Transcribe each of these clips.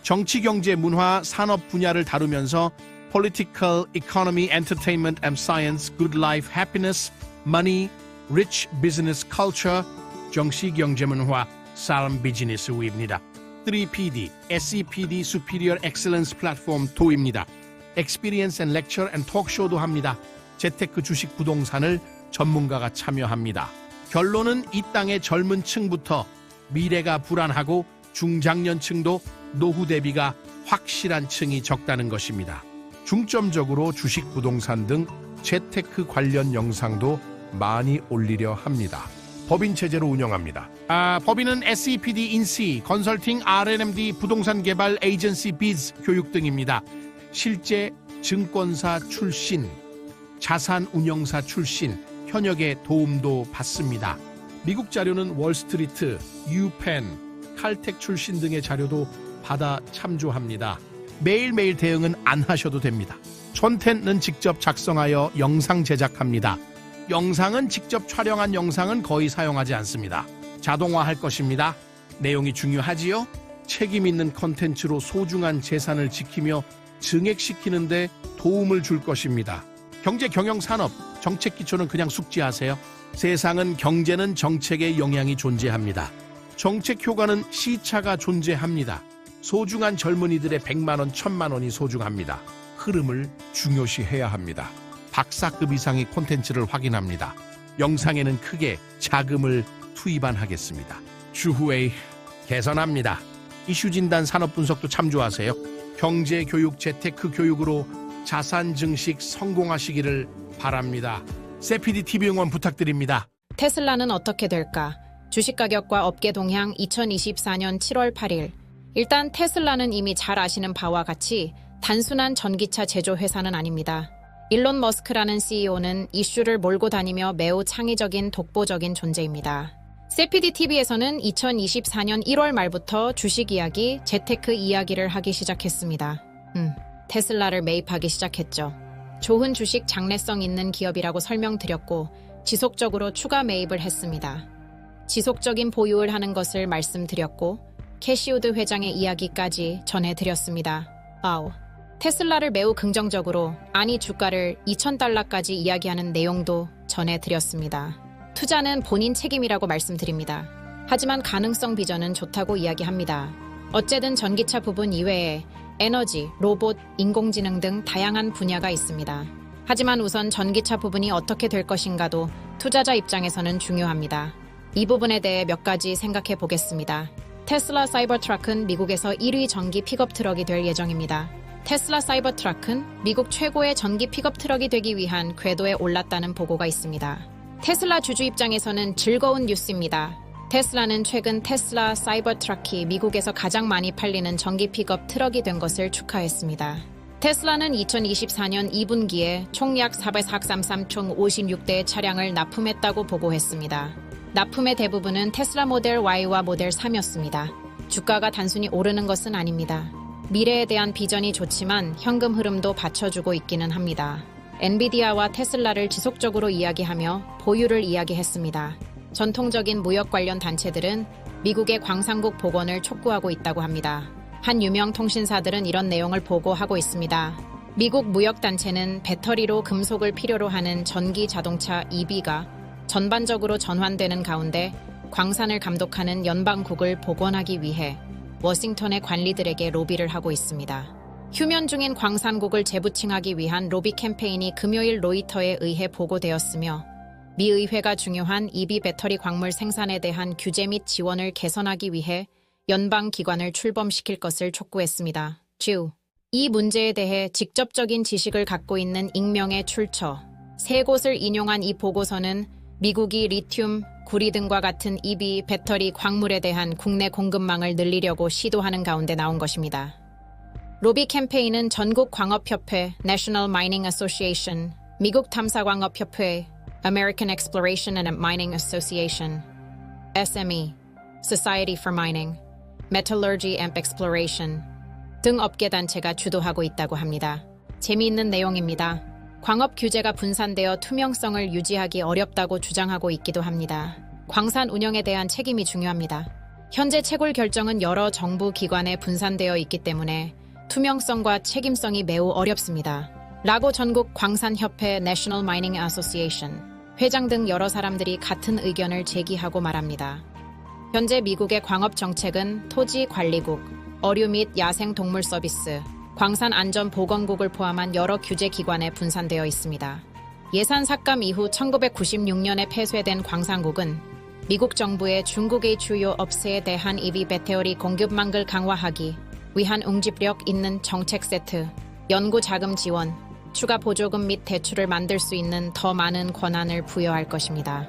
정치, 경제, 문화, 산업 분야를 다루면서 Political, Economy, Entertainment and Science, Good Life, Happiness, Money, Rich Business Culture, 정치, 경제, 문화, 삶, 비즈니스입니다. 3PD, SEPD Superior Excellence Platform 도입니다. Experience and Lecture and Talkshow도 합니다. 재테크, 주식, 부동산을 전문가가 참여합니다. 결론은 이 땅의 젊은 층부터 미래가 불안하고 중장년층도 노후 대비가 확실한 층이 적다는 것입니다. 중점적으로 주식, 부동산 등 재테크 관련 영상도 많이 올리려 합니다. 법인 체제로 운영합니다. 법인은 SEPD 인시, 컨설팅, R&MD, 부동산 개발, 에이전시, 비즈, 교육 등입니다. 실제 증권사 출신, 자산 운용사 출신, 현역의 도움도 받습니다. 미국 자료는 월스트리트, 유펜, 칼텍 출신 등의 자료도 받아 참조합니다. 매일매일 대응은 안 하셔도 됩니다. 콘텐츠는 직접 작성하여 영상 제작합니다. 영상은 직접 촬영한 영상은 거의 사용하지 않습니다. 자동화할 것입니다. 내용이 중요하지요? 책임 있는 콘텐츠로 소중한 재산을 지키며 증액시키는 데 도움을 줄 것입니다. 경제, 경영, 산업, 정책 기초는 그냥 숙지하세요. 세상은 경제는 정책의 영향이 존재합니다. 정책 효과는 시차가 존재합니다. 소중한 젊은이들의 100만 원, 1000만 원이 소중합니다. 흐름을 중요시해야 합니다. 박사급 이상의 콘텐츠를 확인합니다. 영상에는 크게 자금을 투입안 하겠습니다. 추후에 개선합니다. 이슈 진단, 산업 분석도 참조하세요. 경제 교육, 재테크 교육으로 자산 증식 성공하시기를 바랍니다. 세피디 TV 응원 부탁드립니다. 테슬라는 어떻게 될까? 주식 가격과 업계 동향 2024년 7월 8일. 일단 테슬라는 이미 잘 아시는 바와 같이 단순한 전기차 제조 회사는 아닙니다. 일론 머스크라는 CEO는 이슈를 몰고 다니며 매우 창의적인 독보적인 존재입니다. 세피디 TV에서는 2024년 1월 말부터 주식 이야기, 재테크 이야기를 하기 시작했습니다. 테슬라를 매입하기 시작했죠. 좋은 주식, 장래성 있는 기업이라고 설명드렸고 지속적으로 추가 매입을 했습니다. 지속적인 보유를 하는 것을 말씀드렸고 캐시우드 회장의 이야기까지 전해드렸습니다. 테슬라를 매우 긍정적으로, 아니 주가를 2,000달러까지 이야기하는 내용도 전해드렸습니다. 투자는 본인 책임이라고 말씀드립니다. 하지만 가능성 비전은 좋다고 이야기합니다. 어쨌든 전기차 부분 이외에 에너지, 로봇, 인공지능 등 다양한 분야가 있습니다. 하지만 우선 전기차 부분이 어떻게 될 것인가도 투자자 입장에서는 중요합니다. 이 부분에 대해 몇 가지 생각해 보겠습니다. 테슬라 사이버트럭은 미국에서 1위 전기 픽업 트럭이 될 예정입니다. 테슬라 사이버트럭은 미국 최고의 전기 픽업 트럭이 되기 위한 궤도에 올랐다는 보고가 있습니다. 테슬라 주주 입장에서는 즐거운 뉴스입니다. 테슬라는 최근 테슬라 사이버트럭이 미국에서 가장 많이 팔리는 전기 픽업 트럭이 된 것을 축하했습니다. 테슬라는 2024년 2분기에 총 약 433 총 56대의 차량을 납품했다고 보고했습니다. 납품의 대부분은 테슬라 모델 Y와 모델 3였습니다. 주가가 단순히 오르는 것은 아닙니다. 미래에 대한 비전이 좋지만 현금 흐름도 받쳐주고 있기는 합니다. 엔비디아와 테슬라를 지속적으로 이야기하며 보유를 이야기했습니다. 전통적인 무역 관련 단체들은 미국의 광산국 복원을 촉구하고 있다고 합니다. 한 유명 통신사들은 이런 내용을 보고하고 있습니다. 미국 무역단체는 배터리로 금속을 필요로 하는 전기 자동차 EV가 전반적으로 전환되는 가운데 광산을 감독하는 연방국을 복원하기 위해 워싱턴의 관리들에게 로비를 하고 있습니다. 휴면 중인 광산국을 재부칭하기 위한 로비 캠페인이 금요일 로이터에 의해 보고되었으며 미 의회가 중요한 EV 배터리 광물 생산에 대한 규제 및 지원을 개선하기 위해 연방 기관을 출범시킬 것을 촉구했습니다. 이 문제에 대해 직접적인 지식을 갖고 있는 익명의 출처, 세 곳을 인용한 이 보고서는 미국이 리튬, 구리 등과 같은 EV 배터리 광물에 대한 국내 공급망을 늘리려고 시도하는 가운데 나온 것입니다. 로비 캠페인은 전국 광업협회, National Mining Association, 미국 탐사광업협회, American Exploration and Mining Association, SME, Society for Mining, Metallurgy and Exploration 등 업계단체가 주도하고 있다고 합니다. 재미있는 내용입니다. 광업 규제가 분산되어 투명성을 유지하기 어렵다고 주장하고 있기도 합니다. 광산 운영에 대한 책임이 중요합니다. 현재 채굴 결정은 여러 정부 기관에 분산되어 있기 때문에 투명성과 책임성이 매우 어렵습니다. 라고 전국 광산협회 National Mining Association 회장 등 여러 사람들이 같은 의견을 제기하고 말합니다. 현재 미국의 광업 정책은 토지관리국, 어류 및 야생동물 서비스, 광산안전보건국을 포함한 여러 규제 기관에 분산되어 있습니다. 예산 삭감 이후 1996년에 폐쇄된 광산국은 미국 정부의 중국의 주요 업체에 대한 EV 배터리 공급망을 강화하기 위한 응집력 있는 정책 세트, 연구 자금 지원, 추가 보조금 및 대출을 만들 수 있는 더 많은 권한을 부여할 것입니다.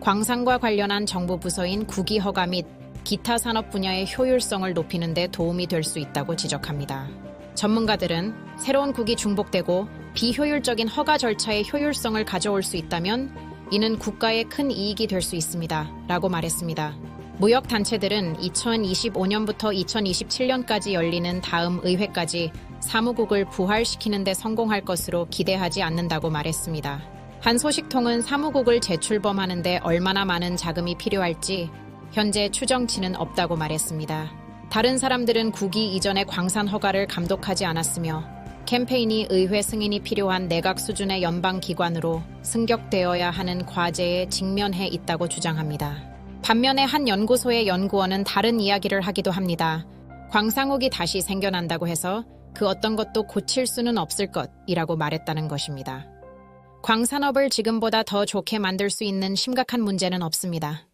광산과 관련한 정부 부서인 국위 허가 및 기타 산업 분야의 효율성을 높이는 데 도움이 될 수 있다고 지적합니다. 전문가들은 새로운 국이 중복되고 비효율적인 허가 절차의 효율성을 가져올 수 있다면 이는 국가에 큰 이익이 될 수 있습니다. 라고 말했습니다. 무역단체들은 2025년부터 2027년까지 열리는 다음 의회까지 사무국을 부활시키는 데 성공할 것으로 기대하지 않는다고 말했습니다. 한 소식통은 사무국을 재출범하는 데 얼마나 많은 자금이 필요할지 현재 추정치는 없다고 말했습니다. 다른 사람들은 국이 이전에 광산 허가를 감독하지 않았으며 캠페인이 의회 승인이 필요한 내각 수준의 연방기관으로 승격되어야 하는 과제에 직면해 있다고 주장합니다. 반면에 한 연구소의 연구원은 다른 이야기를 하기도 합니다. 광산국이 다시 생겨난다고 해서 그 어떤 것도 고칠 수는 없을 것이라고 말했다는 것입니다. 광산업을 지금보다 더 좋게 만들 수 있는 심각한 문제는 없습니다.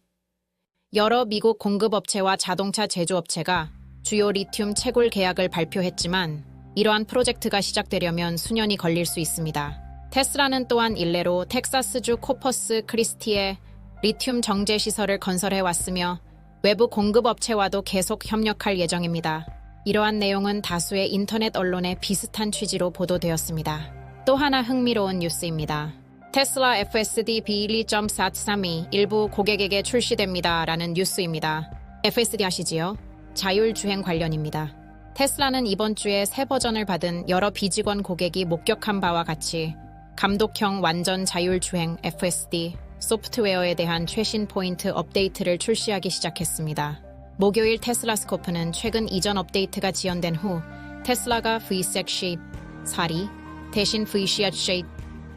여러 미국 공급업체와 자동차 제조업체가 주요 리튬 채굴 계약을 발표했지만 이러한 프로젝트가 시작되려면 수년이 걸릴 수 있습니다. 테슬라는 또한 일례로 텍사스주 코퍼스 크리스티에 리튬 정제 시설을 건설해 왔으며 외부 공급업체와도 계속 협력할 예정입니다. 이러한 내용은 다수의 인터넷 언론에 비슷한 취지로 보도되었습니다. 또 하나 흥미로운 뉴스입니다. 테슬라 FSD B12.432 일부 고객에게 출시됩니다. 라는 뉴스입니다. FSD 아시지요? 자율주행 관련입니다. 테슬라는 이번 주에 새 버전을 받은 여러 비직원 고객이 목격한 바와 같이 감독형 완전 자율주행 FSD 소프트웨어에 대한 최신 포인트 업데이트를 출시하기 시작했습니다. 목요일 테슬라 스코프는 최근 이전 업데이트가 지연된 후 테슬라가 V6 4리 대신 V6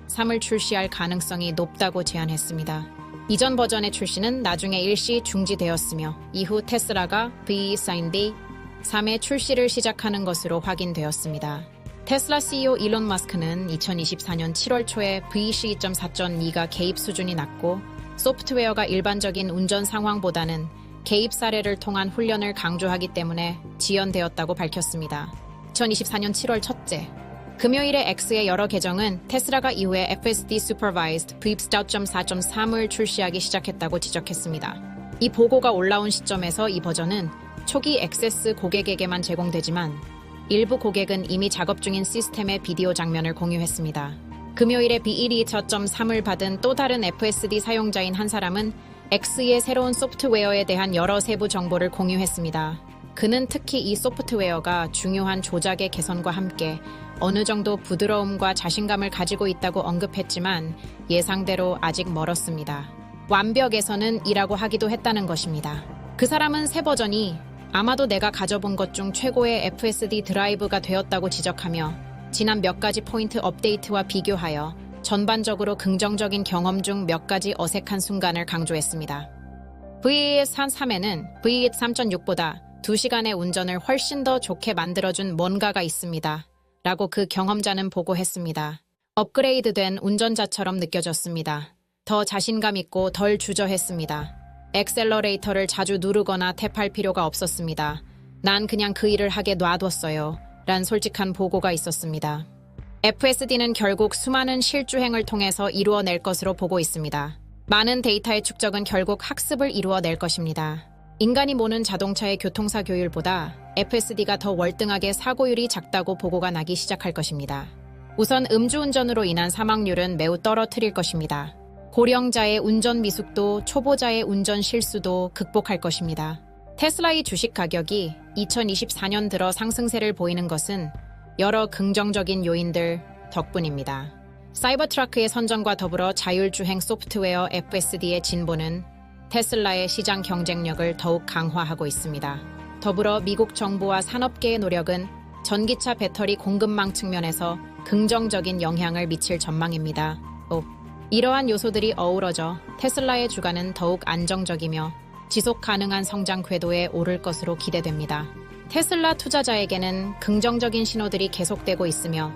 3을 출시할 가능성이 높다고 제안했습니다. 이전 버전의 출시는 나중에 일시 중지되었으며 이후 테슬라가 V9D 3의 출시를 시작하는 것으로 확인되었습니다. 테슬라 CEO 일론 마스크는 2024년 7월 초에 V12.4.2가 개입 수준이 낮고 소프트웨어가 일반적인 운전 상황보다는 개입 사례를 통한 훈련을 강조하기 때문에 지연되었다고 밝혔습니다. 2024년 7월 첫째, 금요일에 X의 여러 계정은 테슬라가 이후에 FSD Supervised V12.4.3을 출시하기 시작했다고 지적했습니다. 이 보고가 올라온 시점에서 이 버전은 초기 액세스 고객에게만 제공되지만 일부 고객은 이미 작업 중인 시스템의 비디오 장면을 공유했습니다. 금요일에 B12.3을 받은 또 다른 FSD 사용자인 한 사람은 X의 새로운 소프트웨어에 대한 여러 세부 정보를 공유했습니다. 그는 특히 이 소프트웨어가 중요한 조작의 개선과 함께 어느 정도 부드러움과 자신감을 가지고 있다고 언급했지만 예상대로 아직 멀었습니다. 완벽에서는 이라고 하기도 했다는 것입니다. 그 사람은 새 버전이 아마도 내가 가져본 것 중 최고의 FSD 드라이브가 되었다고 지적하며 지난 몇 가지 포인트 업데이트와 비교하여 전반적으로 긍정적인 경험 중 몇 가지 어색한 순간을 강조했습니다. V3에는 V3.6보다 2시간의 운전을 훨씬 더 좋게 만들어준 뭔가가 있습니다. 라고 그 경험자는 보고했습니다. 업그레이드된 운전자처럼 느껴졌습니다. 더 자신감 있고 덜 주저했습니다. 엑셀러레이터를 자주 누르거나 탭할 필요가 없었습니다. 난 그냥 그 일을 하게 놔뒀어요. 란 솔직한 보고가 있었습니다. FSD는 결국 수많은 실주행을 통해서 이루어낼 것으로 보고 있습니다. 많은 데이터의 축적은 결국 학습을 이루어낼 것입니다. 인간이 모는 자동차의 교통사 교율보다 FSD가 더 월등하게 사고율이 작다고 보고가 나기 시작할 것입니다. 우선 음주운전으로 인한 사망률은 매우 떨어뜨릴 것입니다. 고령자의 운전 미숙도, 초보자의 운전 실수도 극복할 것입니다. 테슬라의 주식 가격이 2024년 들어 상승세를 보이는 것은 여러 긍정적인 요인들 덕분입니다. 사이버트라크의 선전과 더불어 자율주행 소프트웨어 FSD의 진보는 테슬라의 시장 경쟁력을 더욱 강화하고 있습니다. 더불어 미국 정부와 산업계의 노력은 전기차 배터리 공급망 측면에서 긍정적인 영향을 미칠 전망입니다. 이러한 요소들이 어우러져 테슬라의 주가는 더욱 안정적이며 지속 가능한 성장 궤도에 오를 것으로 기대됩니다. 테슬라 투자자에게는 긍정적인 신호들이 계속되고 있으며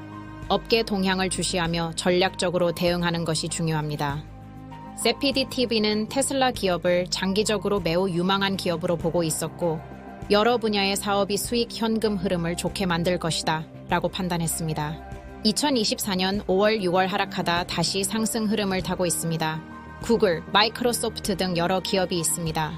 업계 동향을 주시하며 전략적으로 대응하는 것이 중요합니다. 세피디TV는 테슬라 기업을 장기적으로 매우 유망한 기업으로 보고 있었고 여러 분야의 사업이 수익 현금 흐름을 좋게 만들 것이다 라고 판단했습니다. 2024년 5월 6월 하락하다 다시 상승 흐름을 타고 있습니다. 구글, 마이크로소프트 등 여러 기업이 있습니다.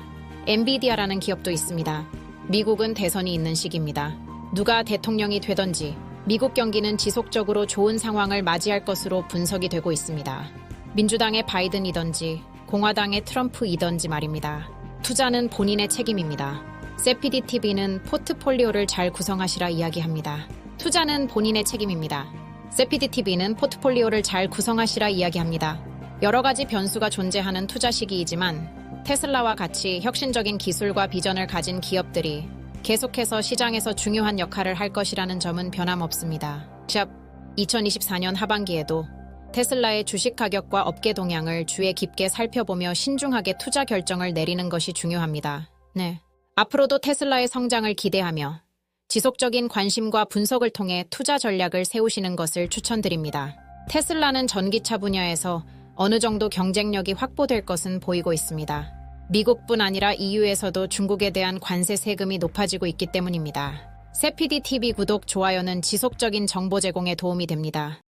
엔비디아라는 기업도 있습니다. 미국은 대선이 있는 시기입니다. 누가 대통령이 되던지 미국 경기는 지속적으로 좋은 상황을 맞이할 것으로 분석이 되고 있습니다. 민주당의 바이든이던지 공화당의 트럼프이던지 말입니다. 투자는 본인의 책임입니다. 세피디TV는 포트폴리오를 잘 구성하시라 이야기합니다. 투자는 본인의 책임입니다. 세피디TV는 포트폴리오를 잘 구성하시라 이야기합니다. 여러 가지 변수가 존재하는 투자 시기이지만 테슬라와 같이 혁신적인 기술과 비전을 가진 기업들이 계속해서 시장에서 중요한 역할을 할 것이라는 점은 변함없습니다. 2024년 하반기에도 테슬라의 주식 가격과 업계 동향을 주의 깊게 살펴보며 신중하게 투자 결정을 내리는 것이 중요합니다. 앞으로도 테슬라의 성장을 기대하며 지속적인 관심과 분석을 통해 투자 전략을 세우시는 것을 추천드립니다. 테슬라는 전기차 분야에서 어느 정도 경쟁력이 확보될 것은 보이고 있습니다. 미국뿐 아니라 EU에서도 중국에 대한 관세 세금이 높아지고 있기 때문입니다. 세피디TV 구독, 좋아요는 지속적인 정보 제공에 도움이 됩니다.